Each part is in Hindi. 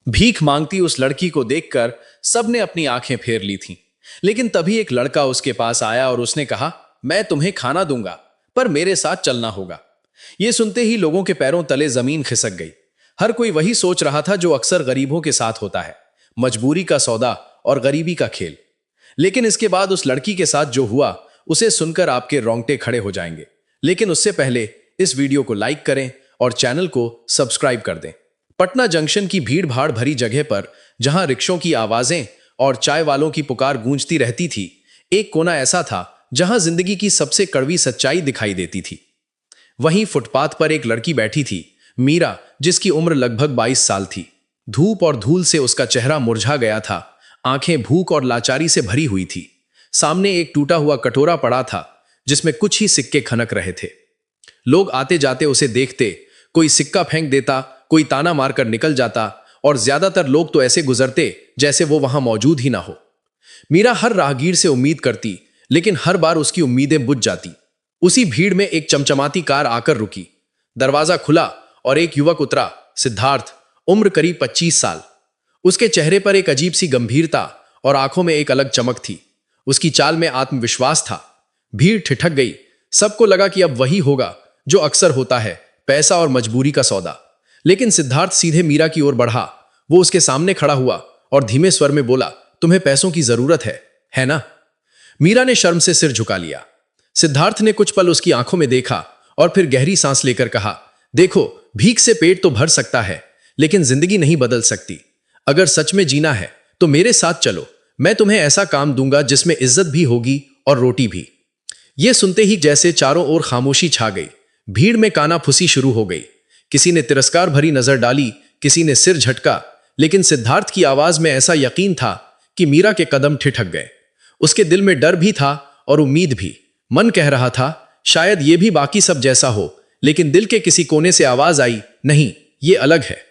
भीख मांगती उस लड़की को देखकर सबने अपनी आंखें फेर ली थीं। लेकिन तभी एक लड़का उसके पास आया और उसने कहा, मैं तुम्हें खाना दूंगा, पर मेरे साथ चलना होगा। यह सुनते ही लोगों के पैरों तले जमीन खिसक गई। हर कोई वही सोच रहा था जो अक्सर गरीबों के साथ होता है, मजबूरी का सौदा और गरीबी का खेल। लेकिन इसके बाद उस लड़की के साथ जो हुआ, उसे सुनकर आपके रोंगटे खड़े हो जाएंगे। लेकिन उससे पहले इस वीडियो को लाइक करें और चैनल को सब्सक्राइब कर दें। पटना जंक्शन की भीड़ भाड़ भरी जगह पर, जहां रिक्शों की आवाजें और चाय वालों की पुकार गूंजती रहती थी, एक कोना ऐसा था जहां जिंदगी की सबसे कड़वी सच्चाई दिखाई देती थी। वहीं फुटपाथ पर एक लड़की बैठी थी, मीरा, जिसकी उम्र लगभग 22 साल थी। धूप और धूल से उसका चेहरा मुरझा गया था, आंखें भूख और लाचारी से भरी हुई थी। सामने एक टूटा हुआ कटोरा पड़ा था जिसमें कुछ ही सिक्के खनक रहे थे। लोग आते जाते उसे देखते, कोई सिक्का फेंक देता, कोई ताना मारकर निकल जाता, और ज्यादातर लोग तो ऐसे गुजरते जैसे वो वहां मौजूद ही ना हो। मीरा हर राहगीर से उम्मीद करती, लेकिन हर बार उसकी उम्मीदें बुझ जाती। उसी भीड़ में एक चमचमाती कार आकर रुकी। दरवाजा खुला और एक युवक उतरा, सिद्धार्थ, उम्र करीब 25 साल। उसके चेहरे पर एक अजीब सी गंभीरता और आंखों में एक अलग चमक थी। उसकी चाल में आत्मविश्वास था। भीड़ ठिठक गई। सबको लगा कि अब वही होगा जो अक्सर होता है, पैसा और मजबूरी का सौदा। लेकिन सिद्धार्थ सीधे मीरा की ओर बढ़ा। वो उसके सामने खड़ा हुआ और धीमे स्वर में बोला, तुम्हें पैसों की जरूरत है ना? मीरा ने शर्म से सिर झुका लिया। सिद्धार्थ ने कुछ पल उसकी आंखों में देखा और फिर गहरी सांस लेकर कहा, देखो, भीख से पेट तो भर सकता है, लेकिन जिंदगी नहीं बदल सकती। अगर सच में जीना है तो मेरे साथ चलो। मैं तुम्हें ऐसा काम दूंगा जिसमें इज्जत भी होगी और रोटी भी। यह सुनते ही जैसे चारों ओर खामोशी छा गई। भीड़ में कानाफूसी शुरू हो गई। किसी ने तिरस्कार भरी नजर डाली, किसी ने सिर झटका, लेकिन सिद्धार्थ की आवाज में ऐसा यकीन था कि मीरा के कदम ठिठक गए। उसके दिल में डर भी था और उम्मीद भी। मन कह रहा था, शायद ये भी बाकी सब जैसा हो, लेकिन दिल के किसी कोने से आवाज आई, नहीं, ये अलग है।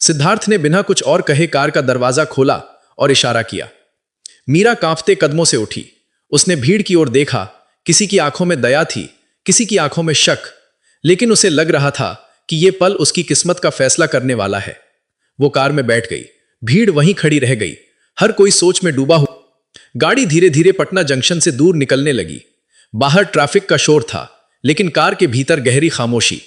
सिद्धार्थ ने बिना कुछ और कहे कार का दरवाजा खोला और इशारा किया। मीरा कांपते कदमों से उठी। उसने भीड़ की ओर देखा। किसी की आंखों में दया थी, किसी की आंखों में शक, लेकिन उसे लग रहा था कि यह पल उसकी किस्मत का फैसला करने वाला है। वो कार में बैठ गई। भीड़ वहीं खड़ी रह गई, हर कोई सोच में डूबा हुआ। गाड़ी धीरे धीरे पटना जंक्शन से दूर निकलने लगी। बाहर ट्रैफिक का शोर था, लेकिन कार के भीतर गहरी खामोशी।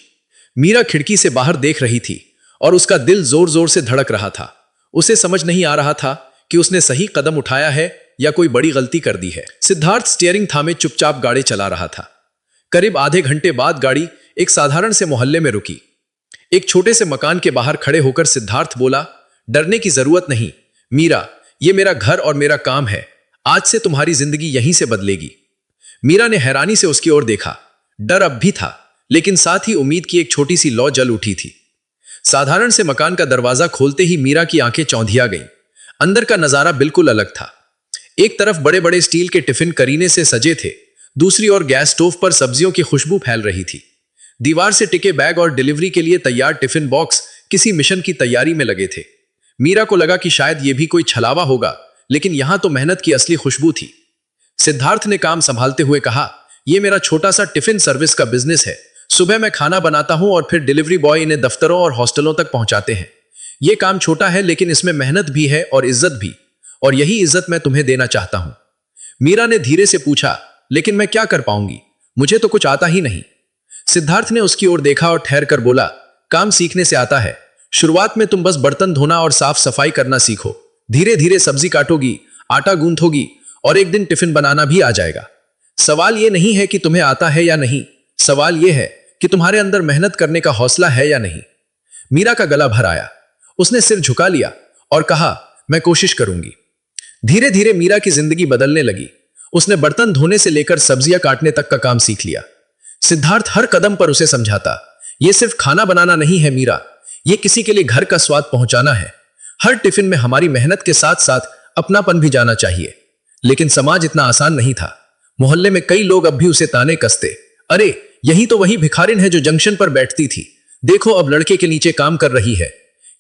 मीरा खिड़की से बाहर देख रही थी और उसका दिल जोर जोर से धड़क रहा था। उसे समझ नहीं आ रहा था कि उसने सही कदम उठाया है या कोई बड़ी गलती कर दी है। सिद्धार्थ स्टीयरिंग थामे चुपचाप गाड़ी चला रहा था। करीब आधे घंटे बाद गाड़ी एक साधारण से मोहल्ले में रुकी। एक छोटे से मकान के बाहर खड़े होकर सिद्धार्थ बोला, डरने की जरूरत नहीं मीरा, ये मेरा घर और मेरा काम है। आज से तुम्हारी जिंदगी यहीं से बदलेगी। मीरा ने हैरानी से उसकी ओर देखा। डर अब भी था, लेकिन साथ ही उम्मीद की एक छोटी सी लौ जल उठी थी। साधारण से मकान का दरवाजा खोलते ही मीरा की आंखें चौंधिया गईं। अंदर का नजारा बिल्कुल अलग था। एक तरफ बड़े बड़े स्टील के टिफिन करीने से सजे थे, दूसरी ओर गैस स्टोव पर सब्जियों की खुशबू फैल रही थी। दीवार से टिके बैग और डिलीवरी के लिए तैयार टिफिन बॉक्स किसी मिशन की तैयारी में लगे थे। मीरा को लगा कि शायद यह भी कोई छलावा होगा, लेकिन यहां तो मेहनत की असली खुशबू थी। सिद्धार्थ ने काम संभालते हुए कहा, यह मेरा छोटा सा टिफिन सर्विस का बिजनेस है। सुबह मैं खाना बनाता हूं और फिर डिलीवरी बॉय इन्हें दफ्तरों और हॉस्टलों तक पहुंचाते हैं। यह काम छोटा है, लेकिन इसमें मेहनत भी है और इज्जत भी, और यही इज्जत मैं तुम्हें देना चाहता हूं। मीरा ने धीरे से पूछा, लेकिन मैं क्या कर पाऊंगी? मुझे तो कुछ आता ही नहीं। सिद्धार्थ ने उसकी ओर देखा और ठहर कर बोला, काम सीखने से आता है। शुरुआत में तुम बस बर्तन धोना और साफ सफाई करना सीखो। धीरे धीरे सब्जी काटोगी, आटा गूंथोगी और एक दिन टिफिन बनाना भी आ जाएगा। सवाल यह नहीं है कि तुम्हें आता है या नहीं, सवाल यह है कि तुम्हारे अंदर मेहनत करने का हौसला है या नहीं। मीरा का गला भर आया। उसने सिर झुका लिया और कहा, मैं कोशिश करूंगी। धीरे धीरे मीरा की जिंदगी बदलने लगी। उसने बर्तन धोने से लेकर सब्जियां काटने तक का काम सीख लिया। सिद्धार्थ हर कदम पर उसे समझाता, यह सिर्फ खाना बनाना नहीं है मीरा, यह किसी के लिए घर का स्वाद पहुंचाना है। हर टिफिन में हमारी मेहनत के साथ साथ अपनापन भी जाना चाहिए। लेकिन समाज इतना आसान नहीं था। मोहल्ले में कई लोग अब भी उसे ताने कसते, अरे यही तो वही भिखारिन है जो जंक्शन पर बैठती थी, देखो अब लड़के के नीचे काम कर रही है।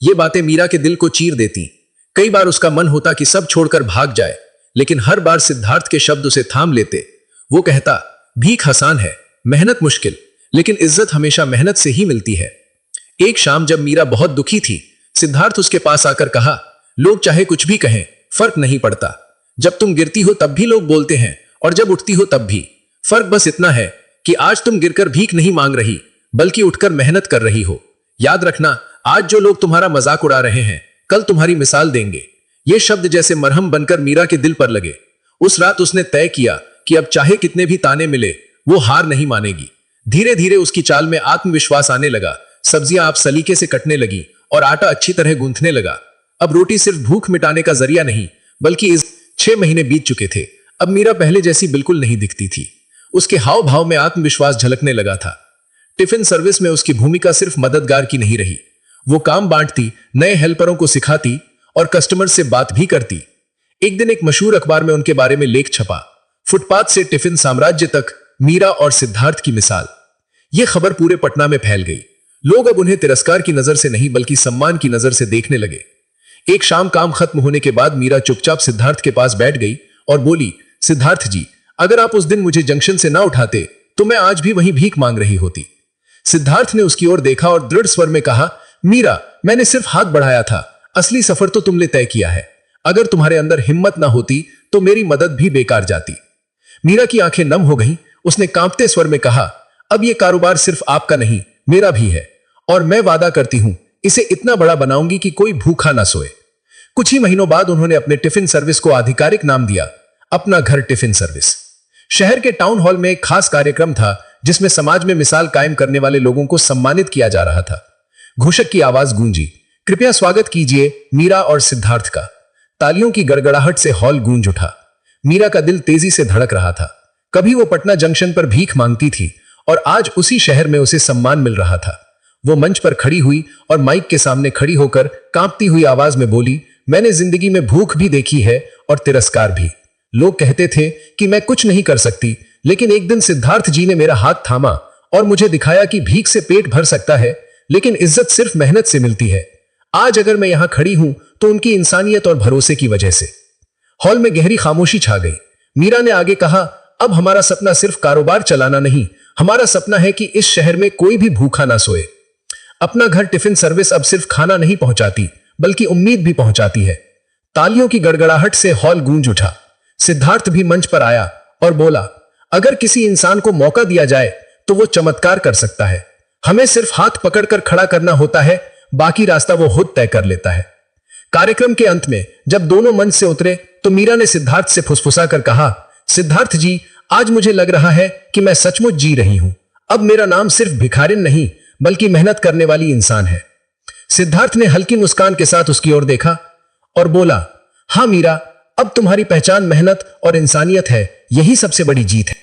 ये बातें मीरा के दिल को चीर देती। कई बार उसका मन होता कि सब छोड़कर भाग जाए, लेकिन हर बार सिद्धार्थ के शब्द उसे थाम लेते। वो कहता, भीख आसान है, मेहनत मुश्किल, लेकिन इज्जत हमेशा मेहनत से ही मिलती है। एक शाम जब मीरा बहुत दुखी थी, सिद्धार्थ उसके पास आकर कहा, लोग चाहे कुछ भी कहें, फर्क नहीं पड़ता। जब तुम गिरती हो तब भी लोग बोलते हैं, और जब उठती हो तब भी। फर्क बस इतना है कि आज तुम गिरकर भीख नहीं मांग रही, बल्कि उठकर मेहनत कर रही हो। याद रखना, आज जो लोग तुम्हारा मजाक उड़ा रहे हैं, कल तुम्हारी मिसाल देंगे। ये शब्द जैसे मरहम बनकर मीरा के दिल पर लगे। उस रात उसने तय किया कि अब चाहे कितने भी ताने मिले, वो हार नहीं मानेगी। धीरे धीरे उसकी चाल में आत्मविश्वास आने लगा। सब्जियां आप सलीके से कटने लगी और आटा अच्छी तरह गूंथने लगा। अब रोटी सिर्फ भूख मिटाने का जरिया नहीं, बल्कि इस 6 महीने बीत चुके थे। अब मीरा पहले जैसी बिल्कुल नहीं दिखती थी। उसके हाव भाव में आत्मविश्वास झलकने लगा था। टिफिन सर्विस में उसकी भूमिका सिर्फ मददगार की नहीं रही। वो काम बांटती, नए हेल्परों को सिखाती और कस्टमर से बात भी करती। एक दिन एक मशहूर अखबार में उनके बारे में लेख छपा, फुटपाथ से टिफिन साम्राज्य तक, मीरा और सिद्धार्थ की मिसाल। यह खबर पूरे पटना में फैल गई। लोग अब उन्हें तिरस्कार की नजर से नहीं, बल्कि सम्मान की नजर से देखने लगे। एक शाम काम खत्म होने के बाद मीरा चुपचाप सिद्धार्थ के पास बैठ गई और बोली, सिद्धार्थ जी, अगर आप उस दिन मुझे जंक्शन से ना उठाते तो मैं आज भी वहीं भीख मांग रही होती। सिद्धार्थ ने उसकी ओर देखा और दृढ़ स्वर में कहा, मीरा, मैंने सिर्फ हाथ बढ़ाया था, असली सफर तो तुमने तय किया है। अगर तुम्हारे अंदर हिम्मत ना होती तो मेरी मदद भी बेकार जाती। मीरा की आंखें नम हो गईं। उसने कांपते स्वर में कहा, अब यह कारोबार सिर्फ आपका नहीं, मेरा भी है, और मैं वादा करती हूं इसे इतना बड़ा बनाऊंगी कि कोई भूखा ना सोए। कुछ ही महीनों बाद उन्होंने अपने टिफिन सर्विस को आधिकारिक नाम दिया, अपना घर टिफिन सर्विस। शहर के टाउन हॉल में एक खास कार्यक्रम था जिसमें समाज में मिसाल कायम करने वाले लोगों को सम्मानित किया जा रहा था। घोषक की आवाज गूंजी, कृपया स्वागत कीजिए मीरा और सिद्धार्थ का। तालियों की गड़गड़ाहट से हॉल गूंज उठा। मीरा का दिल तेजी से धड़क रहा था। कभी वो पटना जंक्शन पर भीख मांगती थी और आज उसी शहर में उसे सम्मान मिल रहा था। वो मंच पर खड़ी हुई और माइक के सामने खड़ी होकर कांपती हुई आवाज में बोली, मैंने जिंदगी में भूख भी देखी है और तिरस्कार भी। लोग कहते थे कि मैं कुछ नहीं कर सकती, लेकिन एक दिन सिद्धार्थ जी ने मेरा हाथ थामा और मुझे दिखाया कि भीख से पेट भर सकता है, लेकिन इज्जत सिर्फ मेहनत से मिलती है। आज अगर मैं यहां खड़ी हूं तो उनकी इंसानियत और भरोसे की वजह से। हॉल में गहरी खामोशी छा गई। मीरा ने आगे कहा, अब हमारा सपना सिर्फ कारोबार चलाना नहीं, हमारा सपना है कि इस शहर में कोई भी भूखा ना सोए। अपना घर टिफिन सर्विस अब सिर्फ खाना नहीं पहुंचाती, बल्कि उम्मीद भी पहुंचाती है। तालियों की गड़गड़ाहट से हॉल गूंज उठा। सिद्धार्थ भी मंच पर आया और बोला, अगर किसी इंसान को मौका दिया जाए तो वो चमत्कार कर सकता है। हमें सिर्फ हाथ पकड़कर खड़ा करना होता है, बाकी रास्ता वो खुद तय कर लेता है। कार्यक्रम के अंत में जब दोनों मंच से उतरे तो मीरा ने सिद्धार्थ से फुसफुसा कर कहा, सिद्धार्थ जी, आज मुझे लग रहा है कि मैं सचमुच जी रही हूं। अब मेरा नाम सिर्फ भिखारिन नहीं, बल्कि मेहनत करने वाली इंसान है। सिद्धार्थ ने हल्की मुस्कान के साथ उसकी ओर देखा और बोला, हां मीरा, अब तुम्हारी पहचान मेहनत और इंसानियत है। यही सबसे बड़ी जीत है।